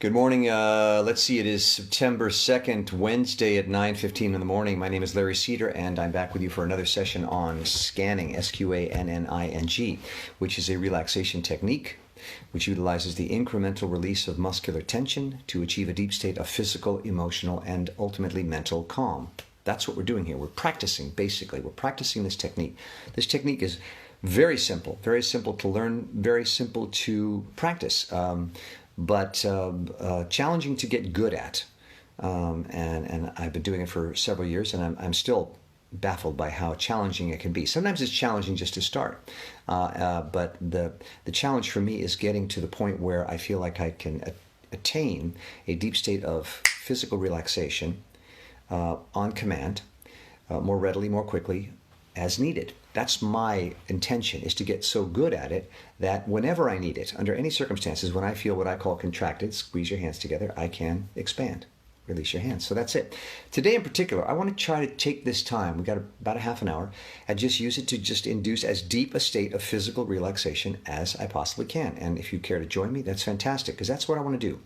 Good morning. Let's see, it is September 2nd, Wednesday at 9:15 in the morning. My name is Larry Cedar, and I'm back with you for another session on scanning, SQANNING, which is a relaxation technique which utilizes the incremental release of muscular tension to achieve a deep state of physical, emotional, and ultimately mental calm. That's what we're doing here. We're practicing, basically. We're practicing this technique. This technique is very simple to learn, very simple to practice. But challenging to get good at. And I've been doing it for several years, and I'm still baffled by how challenging it can be. Sometimes it's challenging just to start, but the challenge for me is getting to the point where I feel like I can attain a deep state of physical relaxation on command, more readily, more quickly, as needed. That's my intention, is to get so good at it that whenever I need it, under any circumstances, when I feel what I call contracted, squeeze your hands together, I can expand. Release your hands. So that's it. Today in particular, I want to try to take this time, we've got about a half an hour, and just use it to just induce as deep a state of physical relaxation as I possibly can. And if you care to join me, that's fantastic, because that's what I want to do.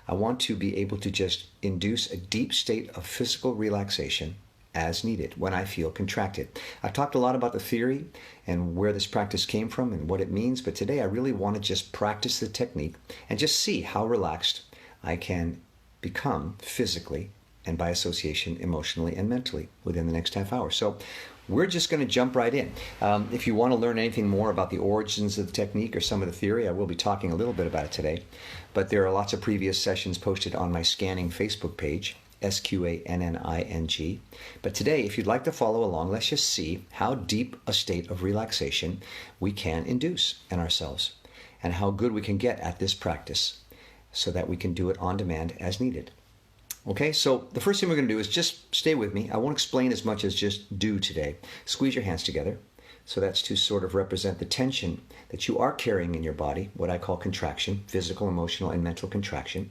I want to be able to just induce a deep state of physical relaxation as needed when I feel contracted. I've talked a lot about the theory and where this practice came from and what it means, but today I really want to just practice the technique and just see how relaxed I can become physically and by association emotionally and mentally within the next half hour. So we're just going to jump right in. If you want to learn anything more about the origins of the technique or some of the theory, I will be talking a little bit about it today, but there are lots of previous sessions posted on my Scanning Facebook page, SQANNING. But today, if you'd like to follow along, let's just see how deep a state of relaxation we can induce in ourselves and how good we can get at this practice so that we can do it on demand as needed. Okay, so the first thing we're going to do is just stay with me. I won't explain as much as just do today. Squeeze your hands together. So that's to sort of represent the tension that you are carrying in your body, what I call contraction, physical, emotional, and mental contraction.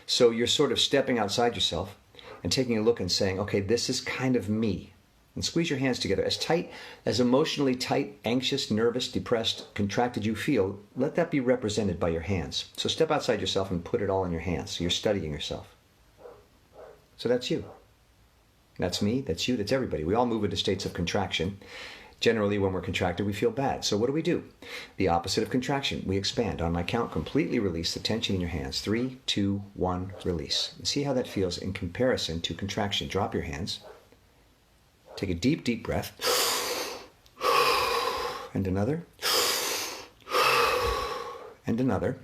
So you're sort of stepping outside yourself and taking a look and saying, okay, this is kind of me. And squeeze your hands together. As tight, as emotionally tight, anxious, nervous, depressed, contracted you feel, let that be represented by your hands. So step outside yourself and put it all in your hands. So you're studying yourself. So that's you. That's me, that's you, that's everybody. We all move into states of contraction. Generally, when we're contracted, we feel bad. So what do? The opposite of contraction. We expand. On my count, completely release the tension in your hands. 3, 2, 1, release. And see how that feels in comparison to contraction. Drop your hands. Take a deep, deep breath. And another. And another.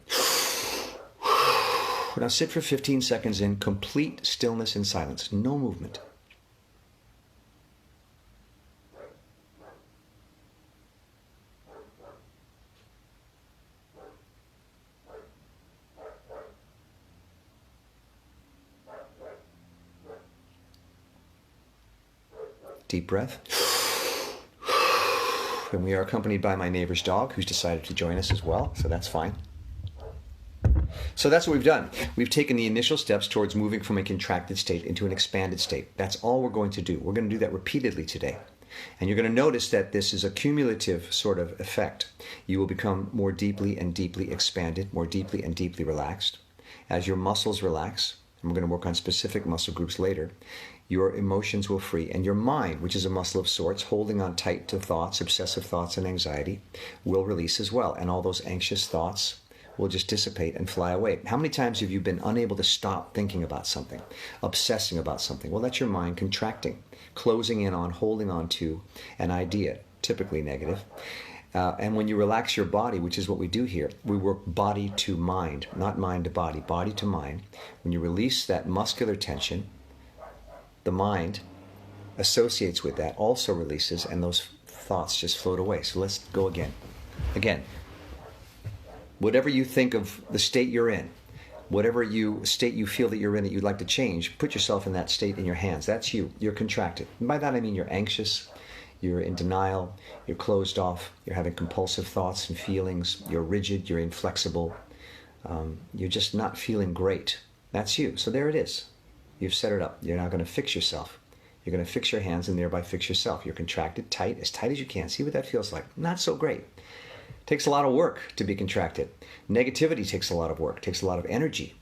Now sit for 15 seconds in complete stillness and silence. No movement. Deep breath. And we are accompanied by my neighbor's dog, who's decided to join us as well, so that's fine. So that's what we've done. We've taken the initial steps towards moving from a contracted state into an expanded state. That's all we're going to do. We're going to do that repeatedly today. And you're going to notice that this is a cumulative sort of effect. You will become more deeply and deeply expanded, more deeply and deeply relaxed. As your muscles relax, and we're going to work on specific muscle groups later, your emotions will free, and your mind, which is a muscle of sorts, holding on tight to thoughts, obsessive thoughts and anxiety, will release as well. And all those anxious thoughts will just dissipate and fly away. How many times have you been unable to stop thinking about something, obsessing about something? Well, that's your mind contracting, closing in on, holding on to an idea, typically negative. And when you relax your body, which is what we do here, we work body to mind, not mind to body, body to mind. When you release that muscular tension, the mind associates with that, also releases, and those thoughts just float away. So let's go again. Again, whatever you think of the state you're in, whatever state you feel that you're in that you'd like to change, put yourself in that state in your hands. That's you. You're contracted. And by that I mean you're anxious, you're in denial, you're closed off, you're having compulsive thoughts and feelings, you're rigid, you're inflexible, you're just not feeling great. That's you. So there it is. You've set it up. You're now going to fix yourself. You're going to fix your hands and thereby fix yourself. You're contracted tight as you can. See what that feels like. Not so great. Takes a lot of work to be contracted. Negativity takes a lot of work, takes a lot of energy.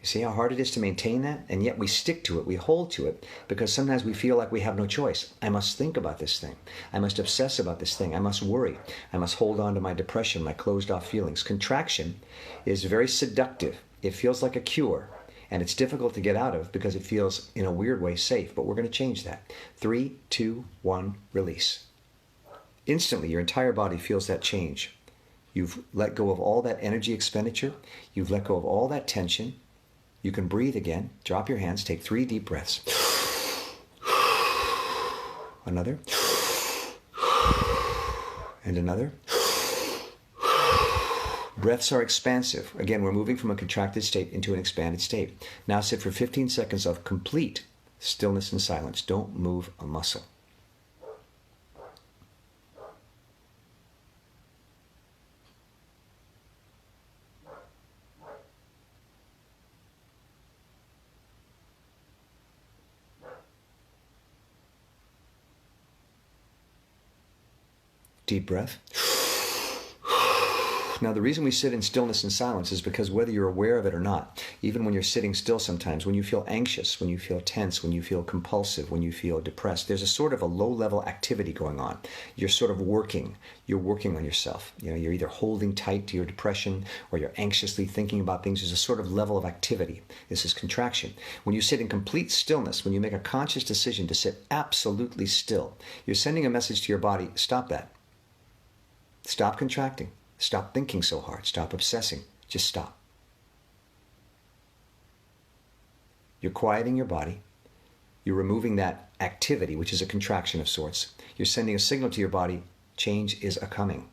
You see how hard it is to maintain that? And yet we stick to it, we hold to it, because sometimes we feel like we have no choice. I must think about this thing. I must obsess about this thing. I must worry. I must hold on to my depression, my closed off feelings. Contraction is very seductive. It feels like a cure, and it's difficult to get out of because it feels, in a weird way, safe. But we're going to change that. 3, 2, 1, release. Instantly, your entire body feels that change. You've let go of all that energy expenditure. You've let go of all that tension. You can breathe again. Drop your hands. Take 3 deep breaths. Another. And another. Breaths are expansive. Again, we're moving from a contracted state into an expanded state. Now sit for 15 seconds of complete stillness and silence. Don't move a muscle. Deep breath. Now, the reason we sit in stillness and silence is because whether you're aware of it or not, even when you're sitting still sometimes, when you feel anxious, when you feel tense, when you feel compulsive, when you feel depressed, there's a sort of a low-level activity going on. You're sort of working. You're working on yourself. You're either holding tight to your depression or you're anxiously thinking about things. There's a sort of level of activity. This is contraction. When you sit in complete stillness, when you make a conscious decision to sit absolutely still, you're sending a message to your body, stop that. Stop contracting. Stop thinking so hard. Stop obsessing. Just stop. You're quieting your body. You're removing that activity, which is a contraction of sorts. You're sending a signal to your body, change is a-coming.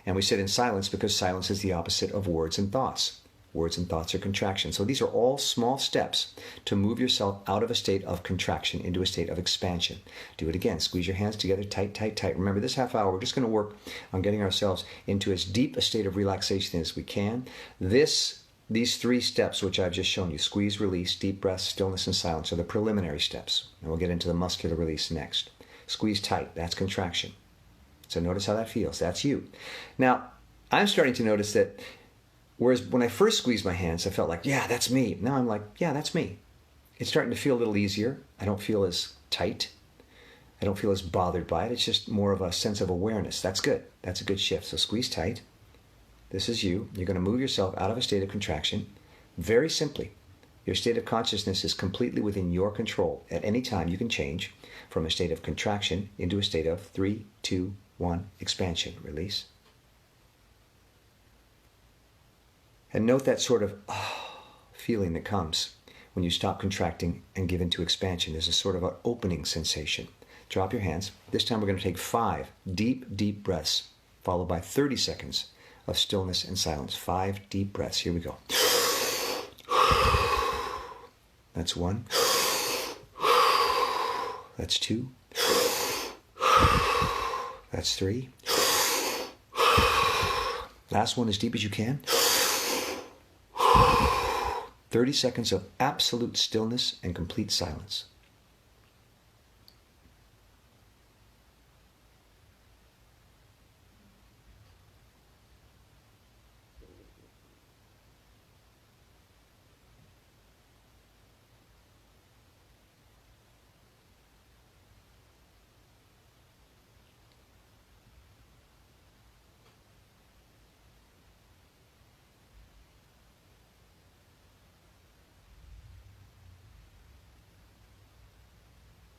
And we sit in silence because silence is the opposite of words and thoughts. Words and thoughts are contraction. So these are all small steps to move yourself out of a state of contraction into a state of expansion. Do it again. Squeeze your hands together tight, tight, tight. Remember, this half hour, we're just going to work on getting ourselves into as deep a state of relaxation as we can. These 3 steps, which I've just shown you, squeeze, release, deep breath, stillness, and silence, are the preliminary steps. And we'll get into the muscular release next. Squeeze tight, that's contraction. So notice how that feels. That's you. Now, I'm starting to notice that whereas when I first squeezed my hands, I felt like, yeah, that's me. Now I'm like, yeah, that's me. It's starting to feel a little easier. I don't feel as tight. I don't feel as bothered by it. It's just more of a sense of awareness. That's good. That's a good shift. So squeeze tight. This is you. You're going to move yourself out of a state of contraction. Very simply, your state of consciousness is completely within your control. At any time, you can change from a state of contraction into a state of 3, 2, 1, expansion. Release. And note that sort of feeling that comes when you stop contracting and give into expansion. There's a sort of an opening sensation. Drop your hands. This time we're going to take 5 deep, deep breaths, followed by 30 seconds of stillness and silence. 5 deep breaths. Here we go. That's 1. That's 2. That's 3. Last one as deep as you can. 30 seconds of absolute stillness and complete silence.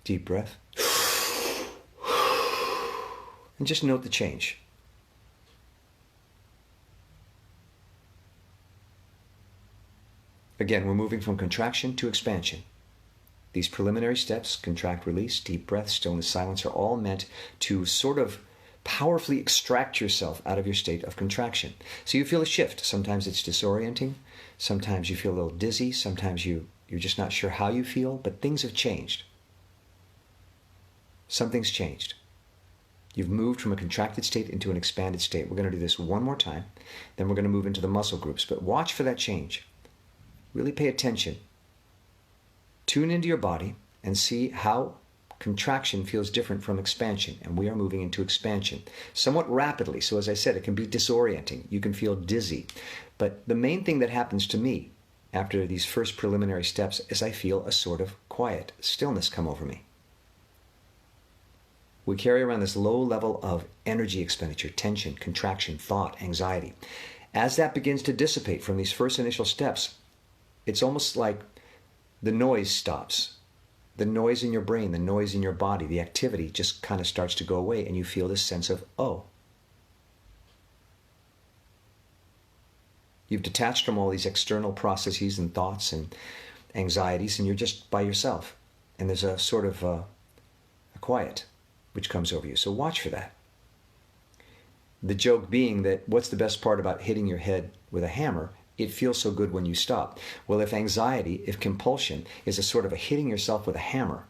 Deep breath. And just note the change. Again, we're moving from contraction to expansion. These preliminary steps, contract, release, deep breath, stillness, silence, are all meant to sort of powerfully extract yourself out of your state of contraction. So you feel a shift. Sometimes it's disorienting. Sometimes you feel a little dizzy. Sometimes you're just not sure how you feel, but things have changed. Something's changed. You've moved from a contracted state into an expanded state. We're going to do this one more time. Then we're going to move into the muscle groups. But watch for that change. Really pay attention. Tune into your body and see how contraction feels different from expansion. And we are moving into expansion somewhat rapidly. So as I said, it can be disorienting. You can feel dizzy. But the main thing that happens to me after these first preliminary steps is I feel a sort of quiet stillness come over me. We carry around this low level of energy expenditure, tension, contraction, thought, anxiety. As that begins to dissipate from these first initial steps, it's almost like the noise stops. The noise in your brain, the noise in your body, the activity just kind of starts to go away, and you feel this sense of, oh. You've detached from all these external processes and thoughts and anxieties, and you're just by yourself. And there's a sort of a quiet which comes over you. So watch for that. The joke being that what's the best part about hitting your head with a hammer? It feels so good when you stop. Well, if anxiety, if compulsion is a sort of a hitting yourself with a hammer,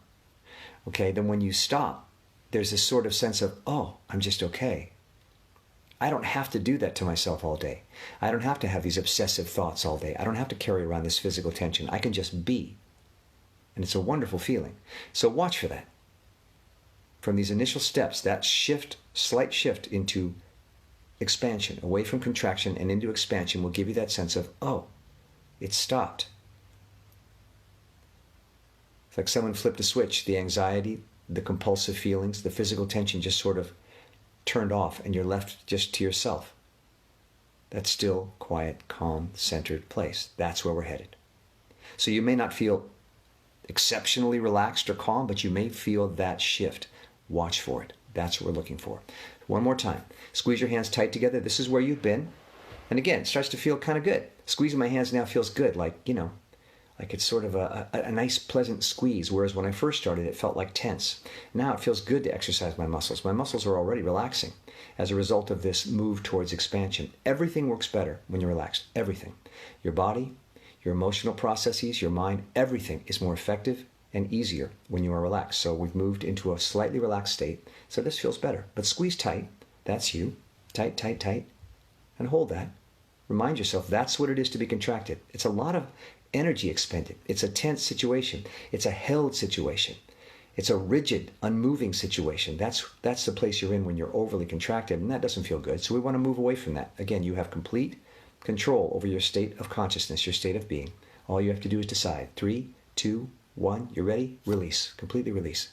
okay, then when you stop, there's this sort of sense of, oh, I'm just okay. I don't have to do that to myself all day. I don't have to have these obsessive thoughts all day. I don't have to carry around this physical tension. I can just be. And it's a wonderful feeling. So watch for that. From these initial steps, that shift, slight shift into expansion, away from contraction and into expansion will give you that sense of, oh, it stopped. It's like someone flipped a switch. The anxiety, the compulsive feelings, the physical tension just sort of turned off, and you're left just to yourself. That still, quiet, calm, centered place. That's where we're headed. So you may not feel exceptionally relaxed or calm, but you may feel that shift. Watch for it. That's what we're looking for. One more time. Squeeze your hands tight together. This is where you've been. And again, it starts to feel kind of good. Squeezing my hands now feels good, like it's sort of a nice, pleasant squeeze, whereas when I first started, it felt like tense. Now it feels good to exercise my muscles. My muscles are already relaxing as a result of this move towards expansion. Everything works better when you're relaxed. Everything. Your body, your emotional processes, your mind, everything is more effective and easier when you are relaxed. So we've moved into a slightly relaxed state. So this feels better. But squeeze tight. That's you. Tight, tight, tight. And hold that. Remind yourself that's what it is to be contracted. It's a lot of energy expended. It's a tense situation. It's a held situation. It's a rigid, unmoving situation. That's the place you're in when you're overly contracted, and that doesn't feel good. So we want to move away from that. Again, you have complete control over your state of consciousness, your state of being. All you have to do is decide. 3, 2, 1. You're ready? Release. Completely release.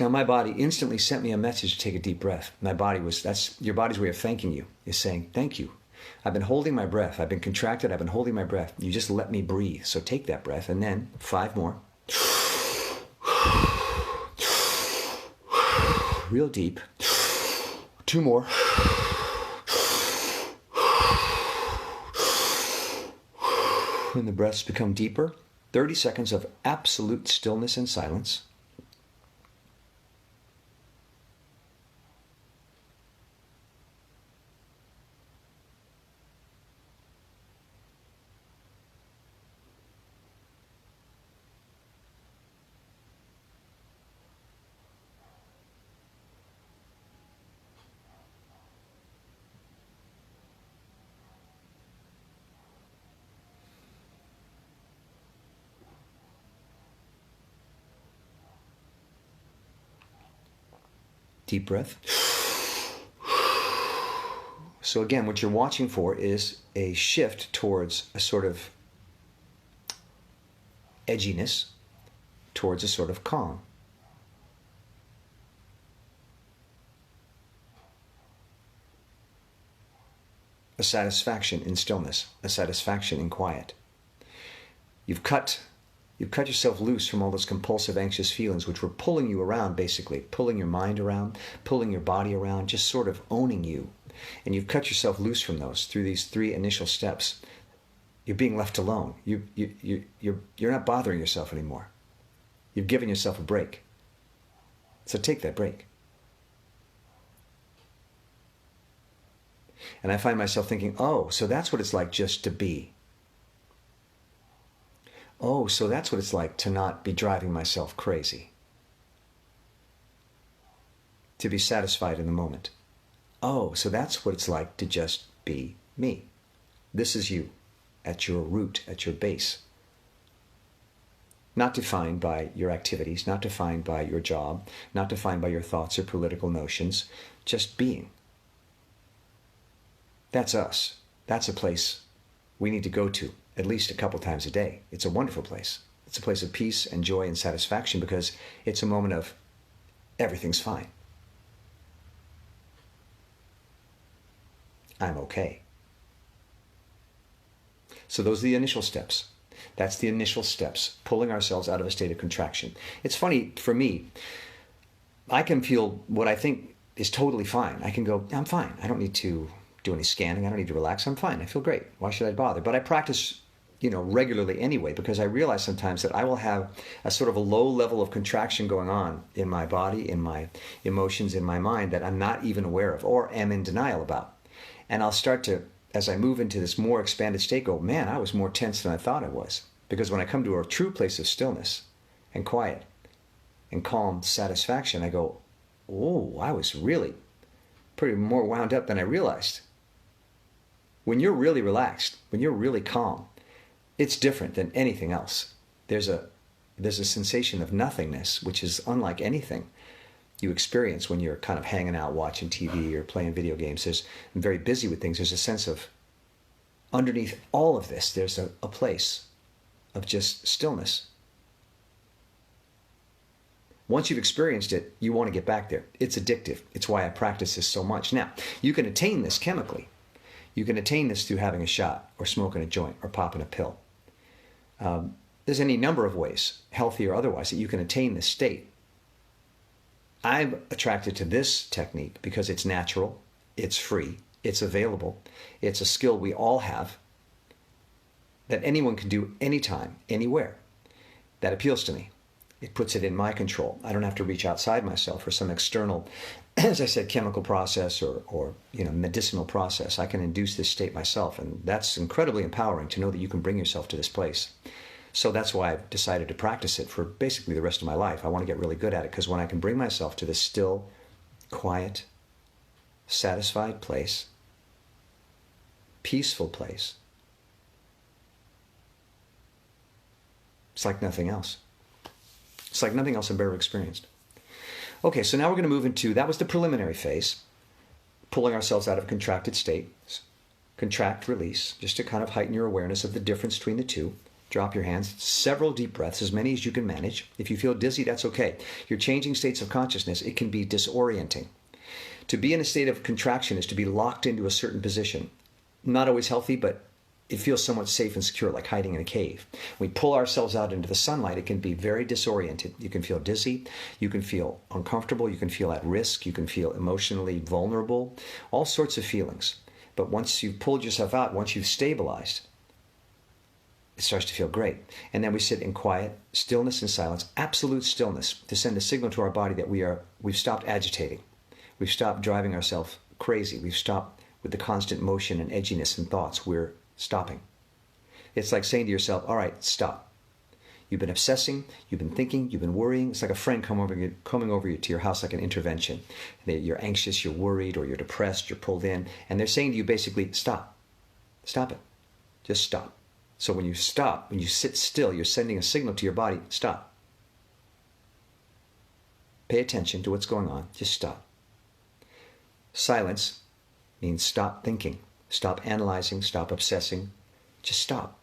Now my body instantly sent me a message to take a deep breath. That's your body's way of thanking you, is saying, thank you. I've been holding my breath. I've been contracted. I've been holding my breath. You just let me breathe. So take that breath, and then 5 more. Real deep. 2 more. When the breaths become deeper, 30 seconds of absolute stillness and silence. Deep breath. So again, what you're watching for is a shift towards a sort of edginess, towards a sort of calm. A satisfaction in stillness, a satisfaction in quiet. You've cut yourself loose from all those compulsive, anxious feelings which were pulling you around, basically, pulling your mind around, pulling your body around, just sort of owning you. And you've cut yourself loose from those through these 3 initial steps. You're being left alone. You're not bothering yourself anymore. You've given yourself a break. So take that break. And I find myself thinking, oh, so that's what it's like just to be. Oh, so that's what it's like to not be driving myself crazy. To be satisfied in the moment. Oh, so that's what it's like to just be me. This is you at your root, at your base. Not defined by your activities, not defined by your job, not defined by your thoughts or political notions, just being. That's us. That's a place we need to go to at least a couple times a day. It's a wonderful place. It's a place of peace and joy and satisfaction because it's a moment of everything's fine. I'm okay. So those are the initial steps. That's the initial steps, pulling ourselves out of a state of contraction. It's funny, for me, I can feel what I think is totally fine. I can go, I'm fine. I don't need to do any scanning. I don't need to relax. I'm fine. I feel great. Why should I bother? But I practice, regularly anyway, because I realize sometimes that I will have a sort of a low level of contraction going on in my body, in my emotions, in my mind that I'm not even aware of or am in denial about. And I'll start to, as I move into this more expanded state, go, man, I was more tense than I thought I was. Because when I come to a true place of stillness and quiet and calm satisfaction, I go, oh, I was really pretty more wound up than I realized. When you're really relaxed, when you're really calm, it's different than anything else. There's a sensation of nothingness, which is unlike anything you experience when you're kind of hanging out, watching TV or playing video games. I'm very busy with things. There's a sense of, underneath all of this, there's a place of just stillness. Once you've experienced it, you want to get back there. It's addictive. It's why I practice this so much. Now, you can attain this chemically. You can attain this through having a shot or smoking a joint or popping a pill. There's any number of ways, healthy or otherwise, that you can attain this state. I'm attracted to this technique because it's natural, it's free, it's available, it's a skill we all have that anyone can do anytime, anywhere. That appeals to me. It puts it in my control. I don't have to reach outside myself for some external, as I said, chemical process or medicinal process. I can induce this state myself, and that's incredibly empowering to know that you can bring yourself to this place. So that's why I've decided to practice it for basically the rest of my life. I want to get really good at it because when I can bring myself to this still, quiet, satisfied place, peaceful place, it's like nothing else. It's like nothing else I've ever experienced. Okay, so now we're going to move into, that was the preliminary phase, pulling ourselves out of a contracted state. Contract, release, just to kind of heighten your awareness of the difference between the two. Drop your hands, several deep breaths, as many as you can manage. If you feel dizzy, that's okay. You're changing states of consciousness. It can be disorienting. To be in a state of contraction is to be locked into a certain position. Not always healthy, but it feels somewhat safe and secure, like hiding in a cave. When we pull ourselves out into the sunlight, it can be very disoriented. You can feel dizzy, you can feel uncomfortable, you can feel at risk, you can feel emotionally vulnerable, all sorts of feelings. But once you've pulled yourself out, once you've stabilized, it starts to feel great. And then we sit in quiet, stillness and silence, absolute stillness, to send a signal to our body that we've stopped agitating. We've stopped driving ourselves crazy. We've stopped with the constant motion and edginess and thoughts. We're stopping. It's like saying to yourself, all right, stop. You've been obsessing, you've been thinking, you've been worrying. It's like a friend coming over to your house like an intervention. You're anxious, you're worried, or you're depressed, you're pulled in. And they're saying to you basically, stop. Stop it. Just stop. So when you stop, when you sit still, you're sending a signal to your body, stop. Pay attention to what's going on. Just stop. Silence means stop thinking. Stop analyzing, stop obsessing, just stop.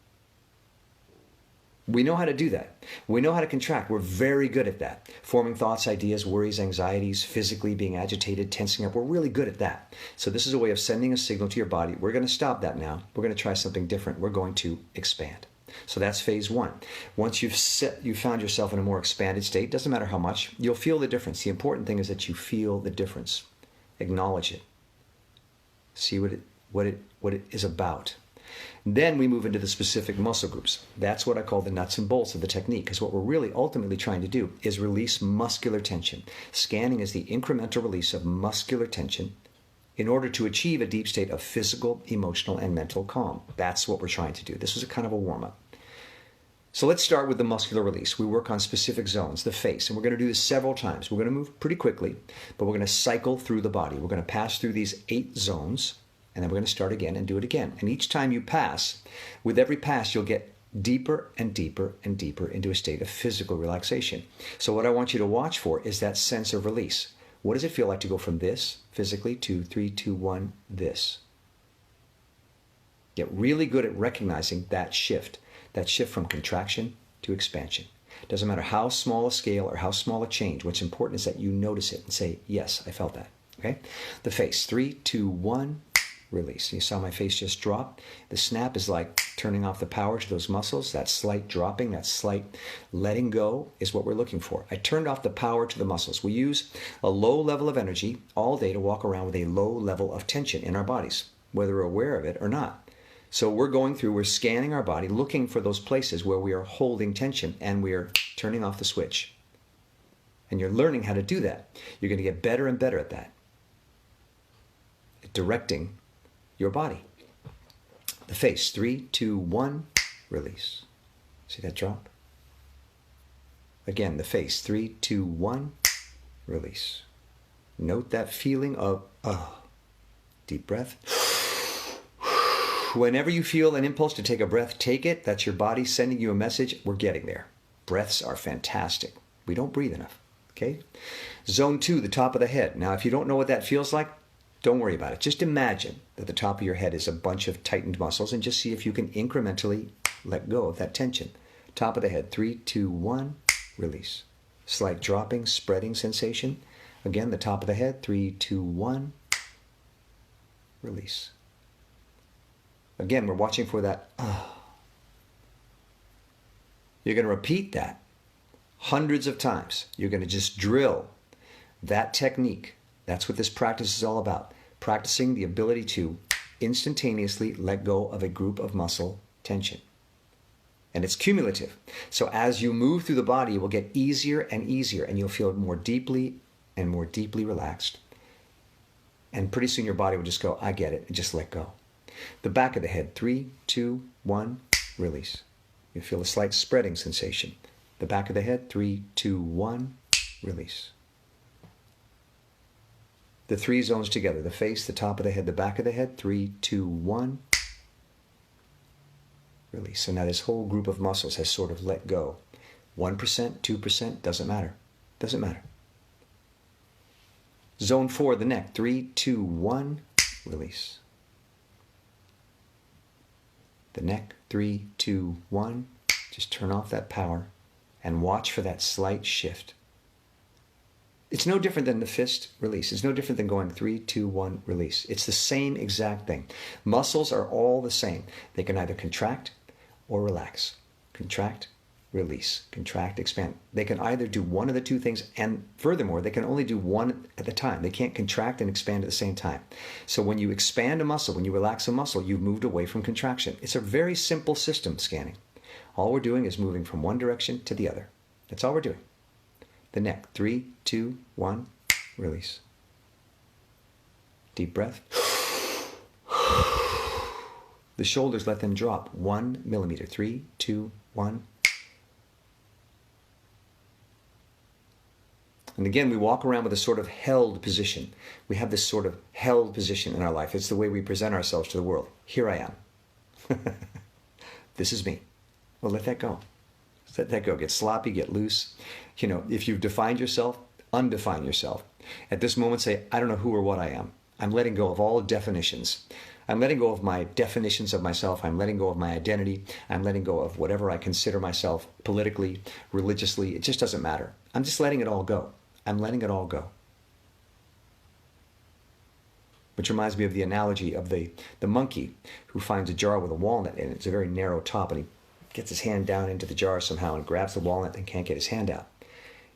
We know how to do that. We know how to contract. We're very good at that. Forming thoughts, ideas, worries, anxieties, physically being agitated, tensing up. We're really good at that. So this is a way of sending a signal to your body. We're going to stop that now. We're going to try something different. We're going to expand. So that's phase one. Once you've found yourself in a more expanded state, doesn't matter how much, you'll feel the difference. The important thing is that you feel the difference. Acknowledge it. See what it is about. Then we move into the specific muscle groups. That's what I call the nuts and bolts of the technique, because what we're really ultimately trying to do is release muscular tension. Scanning is the incremental release of muscular tension in order to achieve a deep state of physical, emotional, and mental calm. That's what we're trying to do. This is a kind of a warm-up. So let's start with the muscular release. We work on specific zones, the face, and we're going to do this several times. We're going to move pretty quickly, but we're going to cycle through the body. We're going to pass through these 8 zones, and then we're going to start again and do it again. And each time you pass, with every pass, you'll get deeper and deeper and deeper into a state of physical relaxation. So what I want you to watch for is that sense of release. What does it feel like to go from this physically to 3, 2, 1, this? Get really good at recognizing that shift from contraction to expansion. Doesn't matter how small a scale or how small a change. What's important is that you notice it and say, yes, I felt that. Okay? The face. 3, 2, 1. Release. You saw my face just drop. The snap is like turning off the power to those muscles. That slight dropping, that slight letting go is what we're looking for. I turned off the power to the muscles. We use a low level of energy all day to walk around with a low level of tension in our bodies, whether we're aware of it or not. So we're scanning our body, looking for those places where we are holding tension, and we are turning off the switch. And you're learning how to do that. You're going to get better and better at that. At directing your body. The face. 3, 2, 1. Release. See that drop? Again, the face. 3, 2, 1. Release. Note that feeling of deep breath. Whenever you feel an impulse to take a breath, take it. That's your body sending you a message. We're getting there. Breaths are fantastic. We don't breathe enough. Okay? Zone 2, the top of the head. Now, if you don't know what that feels like, don't worry about it. Just imagine that the top of your head is a bunch of tightened muscles and just see if you can incrementally let go of that tension. Top of the head. 3, 2, 1. Release. Slight dropping, spreading sensation. Again, the top of the head. 3, 2, 1. Release. Again, we're watching for that. You're going to repeat that hundreds of times. You're going to just drill that technique. That's what this practice is all about. Practicing the ability to instantaneously let go of a group of muscle tension. And it's cumulative. So as you move through the body, it will get easier and easier, and you'll feel more deeply and more deeply relaxed. And pretty soon your body will just go, I get it, and just let go. The back of the head. 3, 2, 1. Release. You feel a slight spreading sensation. The back of the head. 3, 2, 1. Release. The 3 zones together. The face, the top of the head, the back of the head. 3, 2, 1. Release. So now this whole group of muscles has sort of let go. 1%, 2%, doesn't matter. Doesn't matter. Zone 4, the neck. 3, 2, 1. Release. The neck. 3, 2, 1. Just turn off that power and watch for that slight shift. It's no different than the fist release. It's no different than going 3, 2, 1, release. It's the same exact thing. Muscles are all the same. They can either contract or relax. Contract, release. Contract, expand. They can either do one of the two things, and furthermore, they can only do one at a time. They can't contract and expand at the same time. So when you expand a muscle, when you relax a muscle, you've moved away from contraction. It's a very simple system, scanning. All we're doing is moving from one direction to the other. That's all we're doing. The neck. 3, 2, 1. Release. Deep breath. The shoulders, let them drop 1 millimeter. 3, 2, 1. And again, we walk around with a sort of held position. We have this sort of held position in our life. It's the way we present ourselves to the world. Here I am. This is me. Well, let that go. Let that go. Get sloppy, get loose. You know, if you've defined yourself, undefine yourself. At this moment, say, I don't know who or what I am. I'm letting go of all definitions. I'm letting go of my definitions of myself. I'm letting go of my identity. I'm letting go of whatever I consider myself politically, religiously. It just doesn't matter. I'm just letting it all go. I'm letting it all go. Which reminds me of the analogy of the monkey who finds a jar with a walnut in it. It's a very narrow top, and he gets his hand down into the jar somehow and grabs the walnut and can't get his hand out.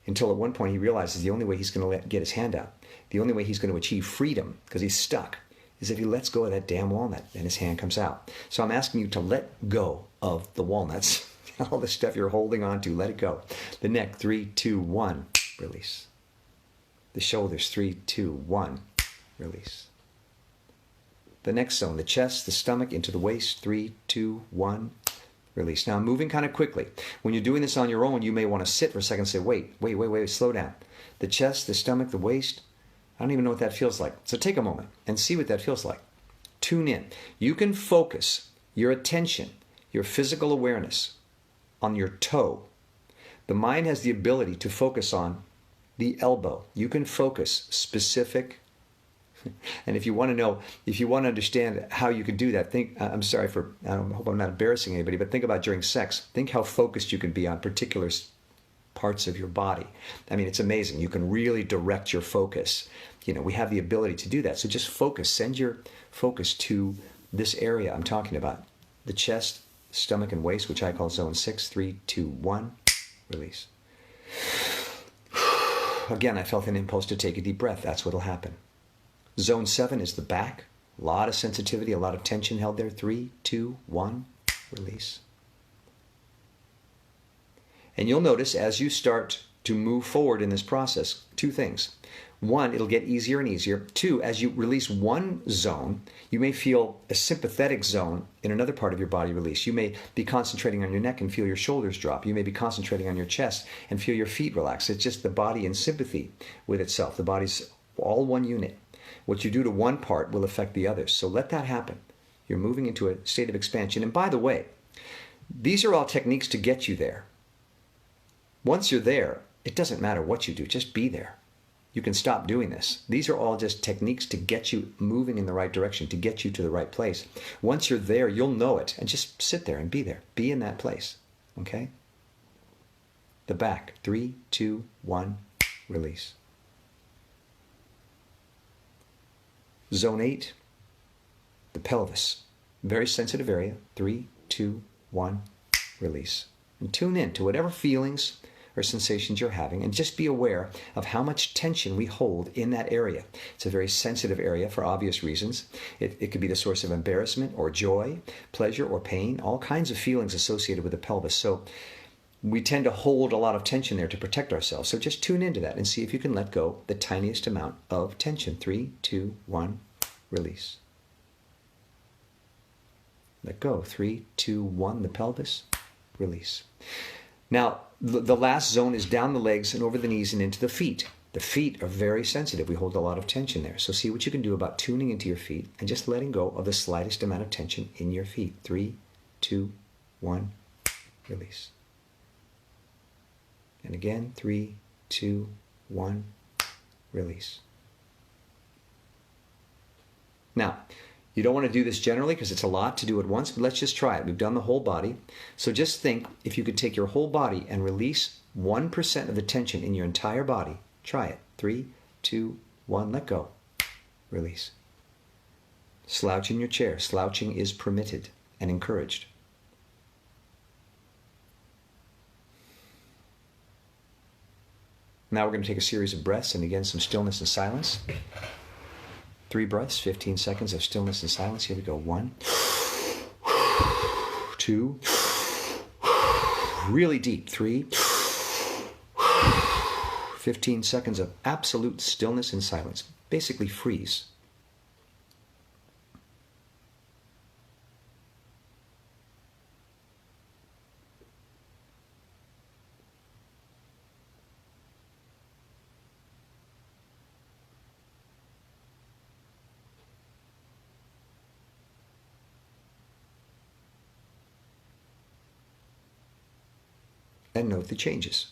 Until at one point he realizes the only way he's going to get his hand out, the only way he's going to achieve freedom, because he's stuck, is if he lets go of that damn walnut and his hand comes out. So I'm asking you to let go of the walnuts. All the stuff you're holding on to, let it go. The neck. 3, 2, 1. Release. The shoulders. 3, 2, 1. Release. The next zone. The chest, the stomach, into the waist. 3, 2, 1. Release. Now I'm moving kind of quickly. When you're doing this on your own, you may want to sit for a second and say, wait, slow down. The chest, the stomach, the waist. I don't even know what that feels like. So take a moment and see what that feels like. Tune in. You can focus your attention, your physical awareness on your toe. The mind has the ability to focus on the elbow. You can focus specific And if you want to know, if you want to understand how you can do that, I'm sorry for, I hope I'm not embarrassing anybody, but think about during sex. Think how focused you can be on particular parts of your body. I mean, it's amazing. You can really direct your focus. We have the ability to do that. So just focus. Send your focus to this area I'm talking about. The chest, stomach, and waist, which I call zone 6. 3, 2, 1. Release. Again, I felt an impulse to take a deep breath. That's what'll happen. Zone 7 is the back. A lot of sensitivity, a lot of tension held there. 3, 2, 1. Release. And you'll notice as you start to move forward in this process, two things. One, it'll get easier and easier. Two, as you release one zone, you may feel a sympathetic zone in another part of your body release. You may be concentrating on your neck and feel your shoulders drop. You may be concentrating on your chest and feel your feet relax. It's just the body in sympathy with itself. The body's all one unit. What you do to one part will affect the others. So let that happen. You're moving into a state of expansion. And by the way, these are all techniques to get you there. Once you're there, it doesn't matter what you do. Just be there. You can stop doing this. These are all just techniques to get you moving in the right direction, to get you to the right place. Once you're there, you'll know it. And just sit there and be there. Be in that place. Okay? The back. 3, 2, 1. Release. Zone 8. The pelvis. Very sensitive area. 3, 2, 1. Release. And tune in to whatever feelings or sensations you're having, and just be aware of how much tension we hold in that area. It's a very sensitive area for obvious reasons. It could be the source of embarrassment or joy, pleasure or pain, all kinds of feelings associated with the pelvis. So we tend to hold a lot of tension there to protect ourselves. So just tune into that and see if you can let go the tiniest amount of tension. 3, 2, 1, release. Let go. 3, 2, 1, the pelvis, release. Now, the last zone is down the legs and over the knees and into the feet. The feet are very sensitive. We hold a lot of tension there. So see what you can do about tuning into your feet and just letting go of the slightest amount of tension in your feet. 3, 2, 1, release. And again, 3, 2, 1, release. Now, you don't want to do this generally because it's a lot to do at once, but let's just try it. We've done the whole body. So just think if you could take your whole body and release 1% of the tension in your entire body. Try it. 3, 2, 1, let go. Release. Slouch in your chair. Slouching is permitted and encouraged. Now we're going to take a series of breaths and again some stillness and silence. 3 breaths, 15 seconds of stillness and silence. Here we go. 1, 2, really deep. 3, 15 seconds of absolute stillness and silence. Basically freeze. And note the changes.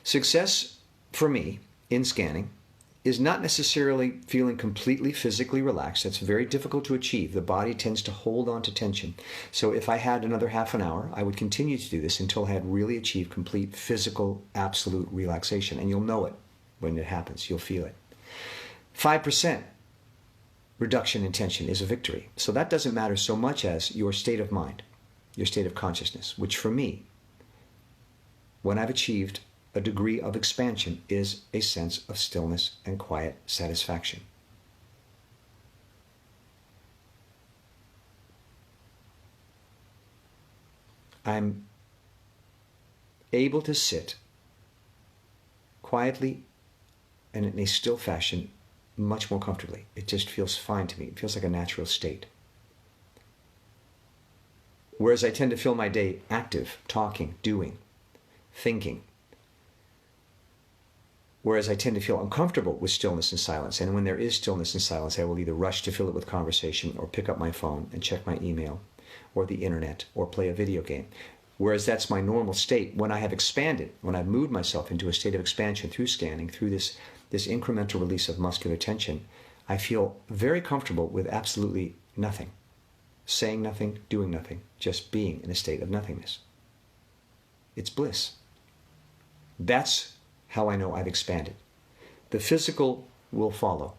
Success for me in scanning is not necessarily feeling completely physically relaxed. That's very difficult to achieve. The body tends to hold on to tension. So if I had another half an hour, I would continue to do this until I had really achieved complete physical, absolute relaxation. And you'll know it when it happens. You'll feel it. 5% reduction in tension is a victory. So that doesn't matter so much as your state of mind, your state of consciousness, which for me, when I've achieved a degree of expansion, is a sense of stillness and quiet satisfaction. I'm able to sit quietly and in a still fashion much more comfortably. It just feels fine to me. It feels like a natural state. Whereas I tend to fill my day active, talking, doing, thinking. Whereas I tend to feel uncomfortable with stillness and silence. And when there is stillness and silence, I will either rush to fill it with conversation or pick up my phone and check my email or the internet or play a video game. Whereas that's my normal state. When I have expanded, when I've moved myself into a state of expansion through scanning, through this incremental release of muscular tension, I feel very comfortable with absolutely nothing. Saying nothing, doing nothing, just being in a state of nothingness. It's bliss. That's how I know I've expanded. The physical will follow.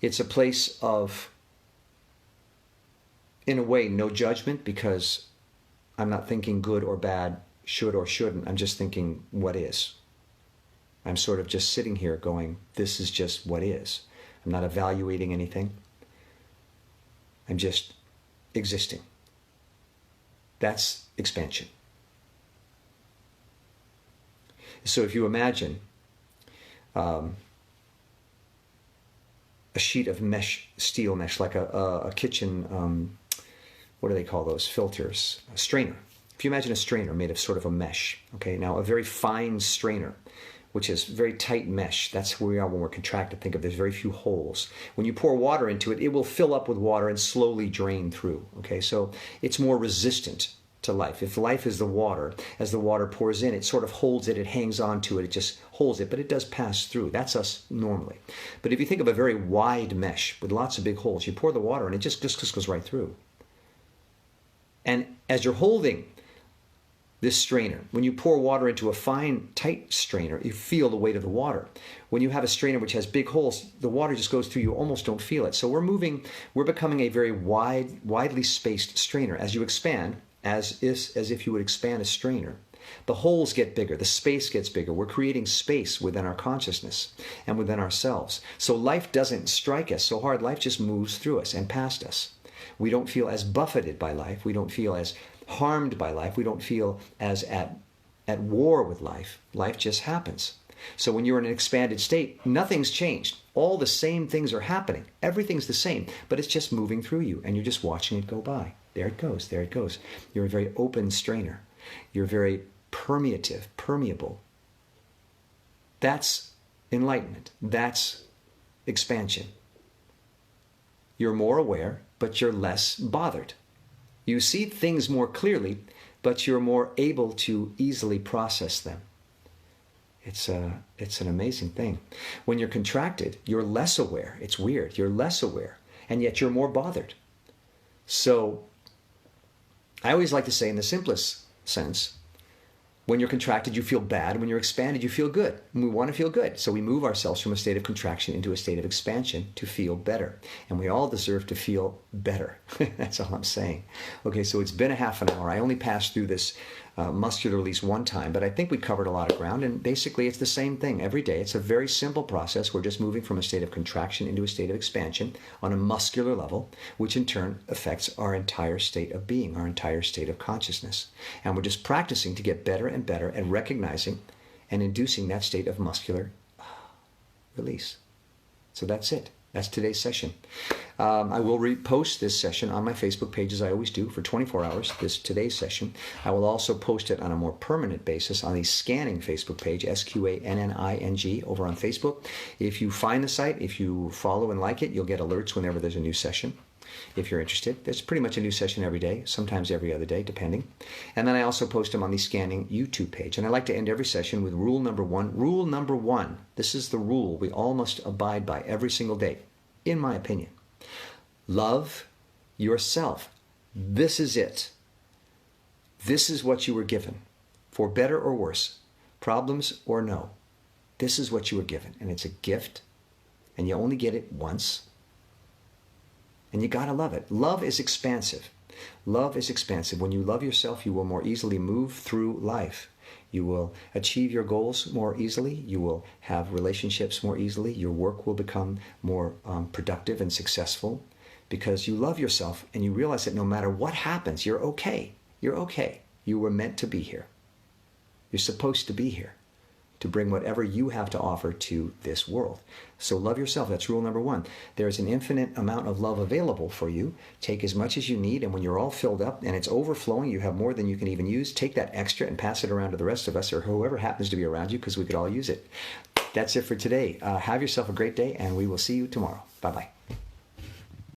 It's a place of, in a way, no judgment, because I'm not thinking good or bad, should or shouldn't. I'm just thinking what is. I'm sort of just sitting here going, this is just what is. I'm not evaluating anything. I'm just existing. That's expansion. So if you imagine a sheet of mesh, steel mesh, like a kitchen, what do they call those filters? A strainer. If you imagine a strainer made of sort of a mesh, okay, now a very fine strainer, which is very tight mesh. That's where we are when we're contracted. Think of there's very few holes. When you pour water into it, it will fill up with water and slowly drain through. Okay, so it's more resistant to life. If life is the water, as the water pours in, it sort of holds it, it hangs on to it, it just holds it, but it does pass through. That's us normally. But if you think of a very wide mesh with lots of big holes, you pour the water and it just goes right through. And as you're holding this strainer, when you pour water into a fine, tight strainer, you feel the weight of the water. When you have a strainer which has big holes, the water just goes through, you almost don't feel it. So we're becoming a very widely spaced strainer. As you expand, as if you would expand a strainer, the holes get bigger, the space gets bigger. We're creating space within our consciousness and within ourselves. So life doesn't strike us so hard, life just moves through us and past us. We don't feel as buffeted by life. We don't feel as harmed by life. We don't feel as at war with life. Life just happens. So when you're in an expanded state, nothing's changed. All the same things are happening. Everything's the same, but it's just moving through you, and you're just watching it go by. There it goes, there it goes. You're a very open strainer. You're very permeable. That's enlightenment. That's expansion. You're more aware, but you're less bothered. You see things more clearly, but you're more able to easily process them. It's an amazing thing. When you're contracted, you're less aware. It's weird. You're less aware, and yet you're more bothered. So I always like to say, in the simplest sense, when you're contracted, you feel bad. When you're expanded, you feel good. And we want to feel good. So we move ourselves from a state of contraction into a state of expansion to feel better. And we all deserve to feel better. That's all I'm saying. Okay, so it's been a half an hour. I only passed through this muscular release one time, but I think we covered a lot of ground. And basically, it's the same thing every day. It's a very simple process. We're just moving from a state of contraction into a state of expansion on a muscular level, which in turn affects our entire state of being, our entire state of consciousness. And we're just practicing to get better and better at recognizing and inducing that state of muscular release. So that's it. That's today's session. I will repost this session on my Facebook page, as I always do, for 24 hours, today's session. I will also post it on a more permanent basis on the Scanning Facebook page, SQANNING, over on Facebook. If you find the site, if you follow and like it, you'll get alerts whenever there's a new session. If you're interested, there's pretty much a new session every day, sometimes every other day, depending. And then I also post them on the Scanning YouTube page. And I like to end every session with rule number one. Rule number one, this is the rule we all must abide by every single day, in my opinion. Love yourself. This is it. This is what you were given, for better or worse, problems or no. This is what you were given, and it's a gift, and you only get it once. And you gotta love it. Love is expansive. Love is expansive. When you love yourself, you will more easily move through life. You will achieve your goals more easily. You will have relationships more easily. Your work will become more productive and successful because you love yourself and you realize that no matter what happens, you're okay. You're okay. You were meant to be here. You're supposed to be here. to bring whatever you have to offer to this world. So love yourself. That's rule number one. There is an infinite amount of love available for you. Take as much as you need, and when you're all filled up and it's overflowing, you have more than you can even use, take that extra and pass it around to the rest of us or whoever happens to be around you, because we could all use it. That's it for today. Have yourself a great day, and we will see you tomorrow. Bye-bye.